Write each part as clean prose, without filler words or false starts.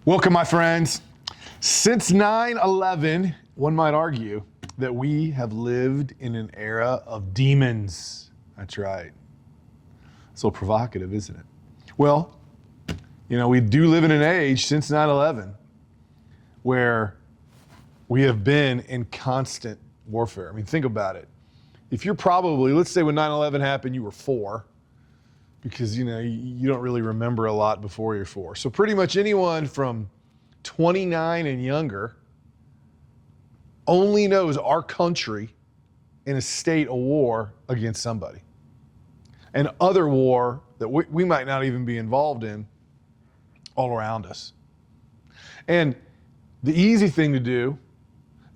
Welcome, my friends. Since 9/11, one might argue that we have lived in an era of demons. That's right. So provocative, isn't it? Well, we do live in an age since 9/11 where we have been in constant warfare. I mean, think about it. If you're probably, let's say when 9/11 happened, you were 4, because you don't really remember a lot before you're 4. So pretty much anyone from 29 and younger only knows our country in a state of war against somebody. And other war that we might not even be involved in all around us. And the easy thing to do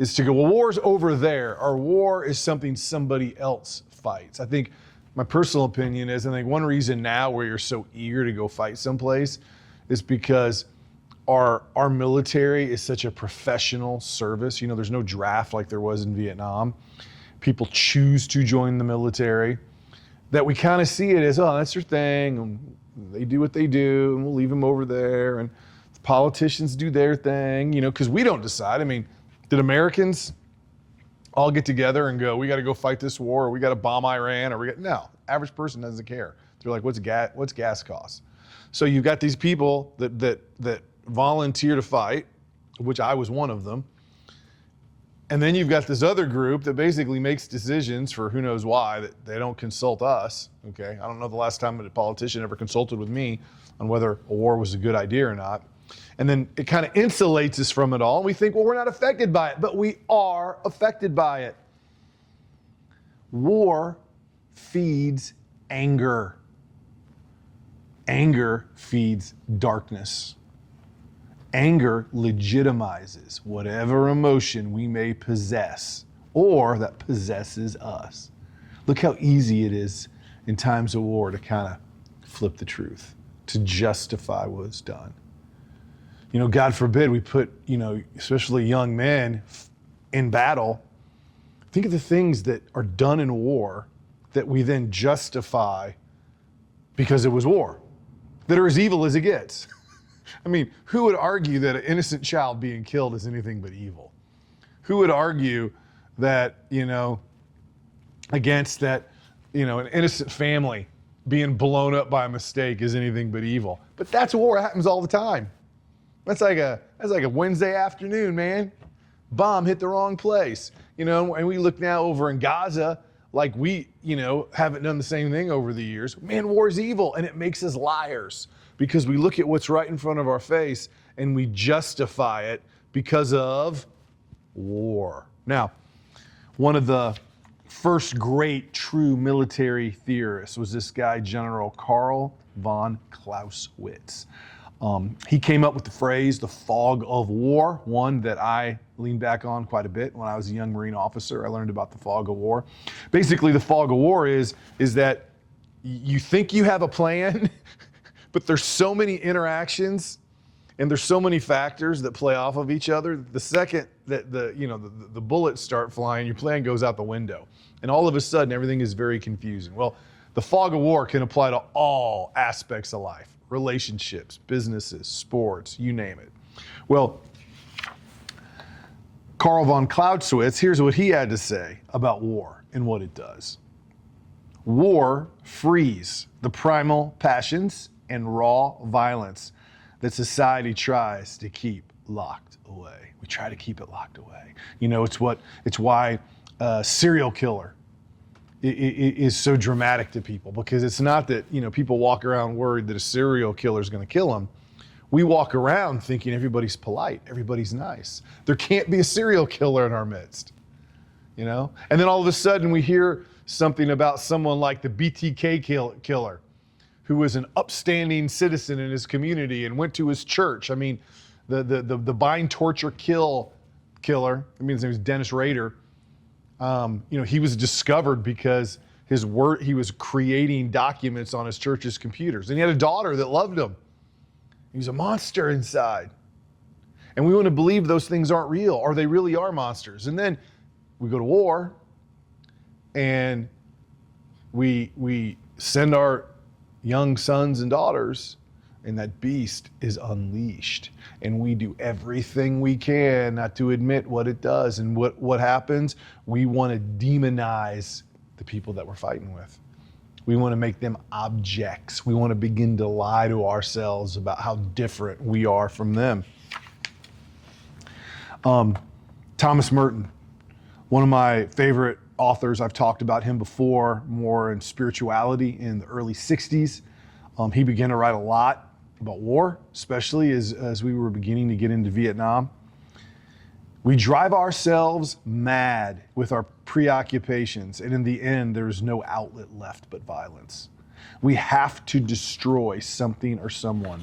is to go, well, war's over there. Our war is something somebody else fights. I think my personal opinion is, I think one reason now where you're so eager to go fight someplace is because our military is such a professional service. There's no draft like there was in Vietnam. People choose to join the military, that we kind of see it as, oh, that's their thing. And they do what they do, and we'll leave them over there. And the politicians do their thing, because we don't decide. I mean, did Americans all get together and go, we got to go fight this war, or we got to bomb Iran, or no, average person doesn't care. They're like, what's gas cost? So you've got these people that volunteer to fight, which I was one of them. And then you've got this other group that basically makes decisions for who knows why, that they don't consult us. Okay, I don't know the last time a politician ever consulted with me on whether a war was a good idea or not. And then it kind of insulates us from it all. And we think, well, we're not affected by it, but we are affected by it. War feeds anger. Anger feeds darkness. Anger legitimizes whatever emotion we may possess or that possesses us. Look how easy it is in times of war to kind of flip the truth, to justify what's done. God forbid we put, especially young men in battle. Think of the things that are done in war that we then justify because it was war, that are as evil as it gets. I mean, who would argue that an innocent child being killed is anything but evil? Who would argue that, against that, an innocent family being blown up by a mistake is anything but evil? But that's war. It happens all the time. That's like a Wednesday afternoon, man. Bomb hit the wrong place. And we look now over in Gaza like we, haven't done the same thing over the years. Man, war's evil, and it makes us liars because we look at what's right in front of our face and we justify it because of war. Now, one of the first great true military theorists was this guy, General Carl von Clausewitz. He came up with the phrase, the fog of war, one that I leaned back on quite a bit when I was a young Marine officer. I learned about the fog of war. Basically, the fog of war is that you think you have a plan, but there's so many interactions and there's so many factors that play off of each other. The second that the bullets start flying, your plan goes out the window. And all of a sudden, everything is very confusing. Well, the fog of war can apply to all aspects of life. Relationships, businesses, sports, you name it. Well, Carl von Clausewitz, here's what he had to say about war and what it does. War frees the primal passions and raw violence that society tries to keep locked away. We try to keep it locked away. It's why serial killer is so dramatic to people, because it's not that, people walk around worried that a serial killer is going to kill them. We walk around thinking everybody's polite, everybody's nice. There can't be a serial killer in our midst, And then all of a sudden we hear something about someone like the BTK killer, who was an upstanding citizen in his community and went to his church. I mean, the bind, torture, kill killer, his name was Dennis Rader. He was discovered because he was creating documents on his church's computers. And he had a daughter that loved him. He was a monster inside. And we want to believe those things aren't real, or they really are monsters. And then we go to war and we send our young sons and daughters and that beast is unleashed. And we do everything we can not to admit what it does. And what happens? We want to demonize the people that we're fighting with. We want to make them objects. We want to begin to lie to ourselves about how different we are from them. Thomas Merton, one of my favorite authors. I've talked about him before, more in spirituality in the early 60s. He began to write a lot about war, especially as we were beginning to get into Vietnam. We drive ourselves mad with our preoccupations, and in the end, there's no outlet left but violence. We have to destroy something or someone.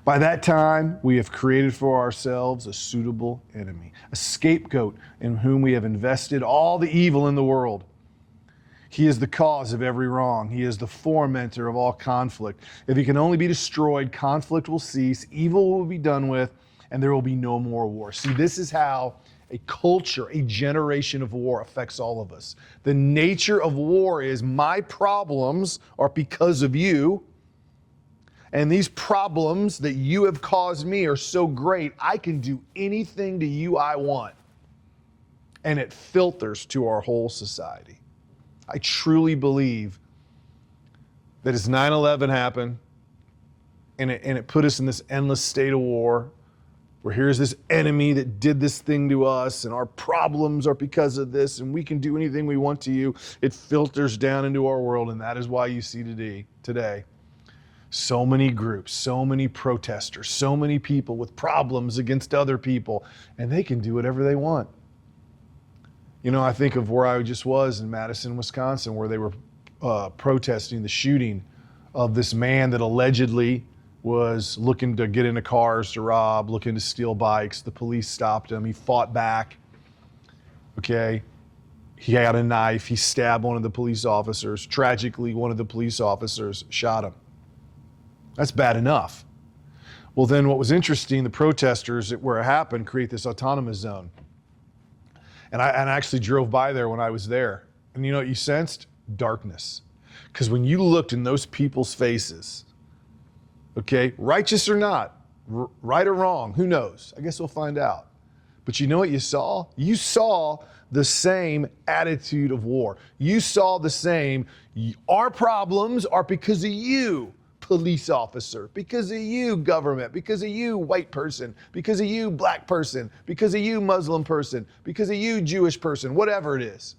By that time, we have created for ourselves a suitable enemy, a scapegoat in whom we have invested all the evil in the world. He is the cause of every wrong. He is the fomenter of all conflict. If he can only be destroyed, conflict will cease, evil will be done with, and there will be no more war. See, this is how a culture, a generation of war affects all of us. The nature of war is my problems are because of you, and these problems that you have caused me are so great, I can do anything to you I want. And it filters to our whole society. I truly believe that as 9/11 happened, and it put us in this endless state of war, where here's this enemy that did this thing to us, and our problems are because of this, and we can do anything we want to you. It filters down into our world, and that is why you see today so many groups, so many protesters, so many people with problems against other people, and they can do whatever they want. You know, I think of where I just was in Madison, Wisconsin, where they were protesting the shooting of this man that allegedly was looking to get into cars to rob, looking to steal bikes. The police stopped him. He fought back. Okay. He had a knife. He stabbed one of the police officers. Tragically, one of the police officers shot him. That's bad enough. Well, then what was interesting, the protesters where it happened create this autonomous zone. And I actually drove by there when I was there. And you know what you sensed? Darkness. Because when you looked in those people's faces, okay, righteous or not, right or wrong, who knows? I guess we'll find out. But you know what you saw? You saw the same attitude of war. You saw the same, our problems are because of you, police officer, because of you, government, because of you, white person, because of you, black person, because of you, Muslim person, because of you, Jewish person, whatever it is.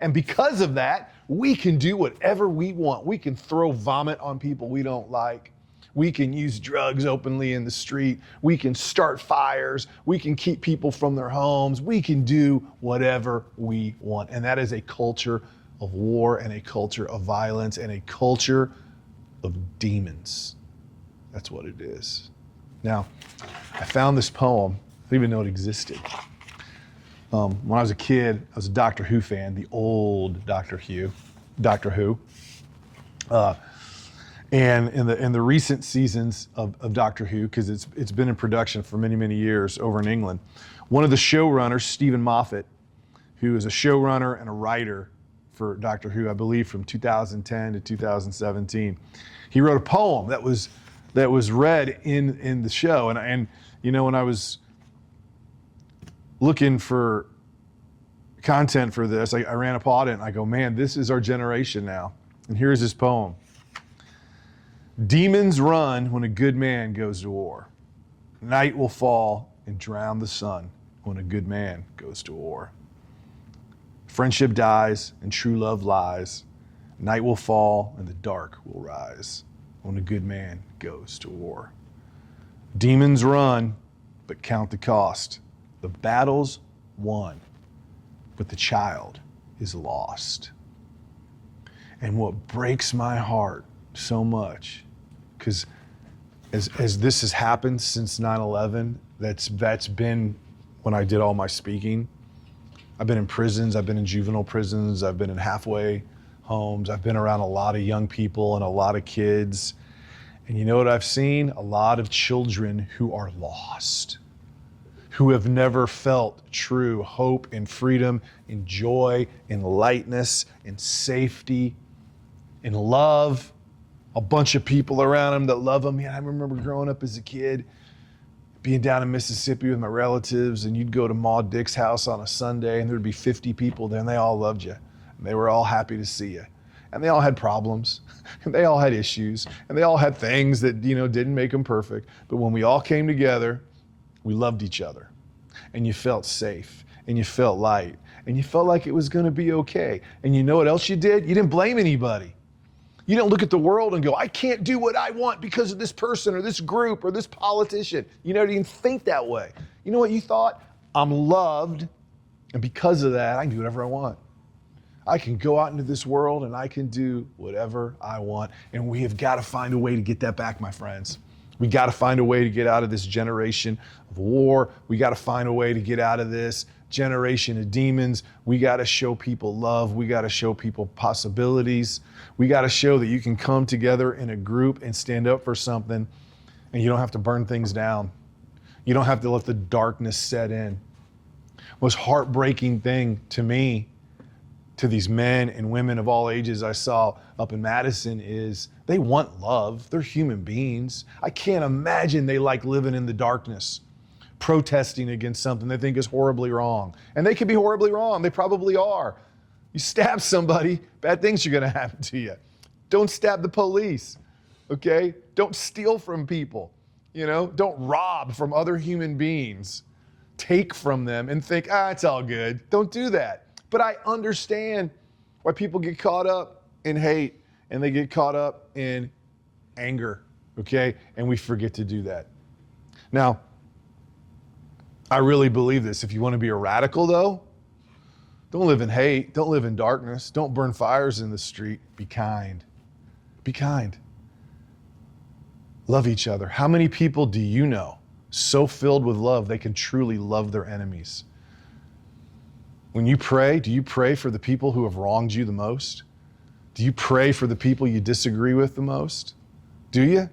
And because of that, we can do whatever we want. We can throw vomit on people we don't like. We can use drugs openly in the street. We can start fires. We can keep people from their homes. We can do whatever we want. And that is a culture of war and a culture of violence and a culture of demons. That's what it is. Now, I found this poem. I didn't even know it existed. When I was a kid, I was a Doctor Who fan, the old Doctor Who. And in the recent seasons of Doctor Who, because it's been in production for many, many years over in England, one of the showrunners, Stephen Moffat, who is a showrunner and a writer for Doctor Who, I believe from 2010 to 2017, he wrote a poem that was read in the show. And you know, when I was looking for content for this, I ran upon it and I go, man, this is our generation now. And here's his poem. Demons run when a good man goes to war. Night will fall and drown the sun when a good man goes to war. Friendship dies and true love lies. Night will fall and the dark will rise when a good man goes to war. Demons run, but count the cost. The battle's won, but the child is lost. And what breaks my heart so much, because as this has happened since 9/11, that's been when I did all my speaking. I've been in prisons, I've been in juvenile prisons, I've been in halfway homes, I've been around a lot of young people and a lot of kids. And you know what I've seen? A lot of children who are lost, who have never felt true hope and freedom and joy and lightness and safety and love. a bunch of people around him that love him. Man, I remember growing up as a kid, being down in Mississippi with my relatives, and you'd go to Ma Dick's house on a Sunday, and there'd be 50 people there, and they all loved you. And they were all happy to see you. And they all had problems, and they all had issues, and they all had things that, didn't make them perfect. But when we all came together, we loved each other. And you felt safe, and you felt light, and you felt like it was gonna be okay. And you know what else you did? You didn't blame anybody. You don't look at the world and go, I can't do what I want because of this person or this group or this politician. You didn't think that way. You know what you thought? I'm loved, and because of that, I can do whatever I want. I can go out into this world and I can do whatever I want. And we have got to find a way to get that back, my friends. We got to find a way to get out of this generation of war. We got to find a way to get out of this generation of demons. We got to show people love. We got to show people possibilities. We got to show that you can come together in a group and stand up for something, and you don't have to burn things down. You don't have to let the darkness set in. Most heartbreaking thing to me, to these men and women of all ages I saw up in Madison, is they want love. They're human beings. I can't imagine they like living in the darkness, protesting against something they think is horribly wrong. And they could be horribly wrong. They probably are. You stab somebody, bad things are going to happen to you. Don't stab the police, okay? Don't steal from people, Don't rob from other human beings. Take from them and think, it's all good. Don't do that. But I understand why people get caught up in hate and they get caught up in anger, okay? And we forget to do that. Now, I really believe this. If you want to be a radical, though, don't live in hate. Don't live in darkness. Don't burn fires in the street. Be kind. Be kind. Love each other. How many people do you know so filled with love they can truly love their enemies? When you pray, do you pray for the people who have wronged you the most? Do you pray for the people you disagree with the most? Do you?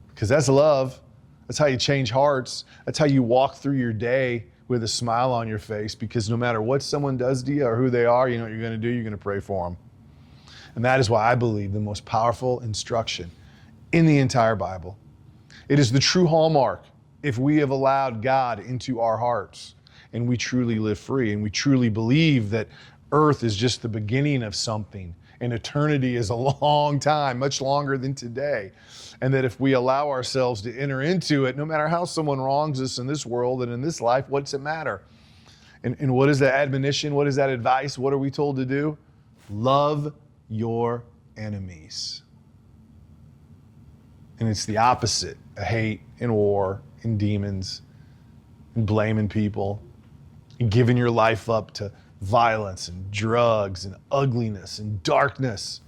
Because that's love. That's how you change hearts. That's how you walk through your day with a smile on your face, because no matter what someone does to you or who they are, you know what you're going to do? You're going to pray for them. And that is why I believe the most powerful instruction in the entire Bible. It is the true hallmark if we have allowed God into our hearts and we truly live free and we truly believe that earth is just the beginning of something and eternity is a long time, much longer than today. And that if we allow ourselves to enter into it, no matter how someone wrongs us in this world and in this life, what does it matter? And what is that admonition? What is that advice? What are we told to do? Love your enemies. And it's the opposite of hate and war and demons and blaming people and giving your life up to violence and drugs and ugliness and darkness.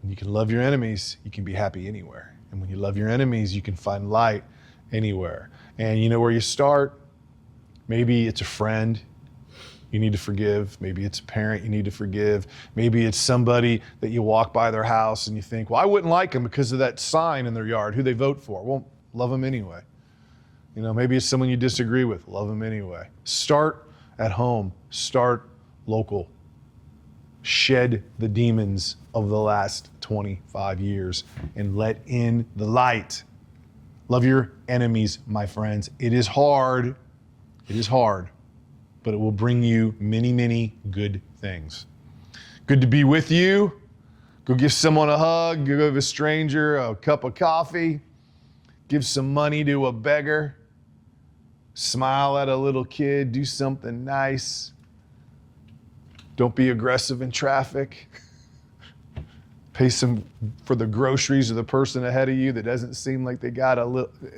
When you can love your enemies, you can be happy anywhere. And when you love your enemies, you can find light anywhere. And you know where you start? Maybe it's a friend you need to forgive. Maybe it's a parent you need to forgive. Maybe it's somebody that you walk by their house and you think, well, I wouldn't like them because of that sign in their yard, who they vote for. Well, love them anyway. Maybe it's someone you disagree with. Love them anyway. Start at home. Start local. Shed the demons of the last 25 years and let in the light. Love your enemies, my friends. It is hard. It is hard, but it will bring you many, many good things. Good to be with you. Go give someone a hug. Go give a stranger a cup of coffee. Give some money to a beggar. Smile at a little kid. Do something nice. Don't be aggressive in traffic. Pay some for the groceries of the person ahead of you that doesn't seem like they got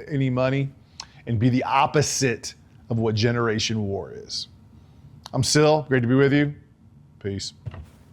any money. And be the opposite of what generation war is. I'm Sil. Great to be with you. Peace.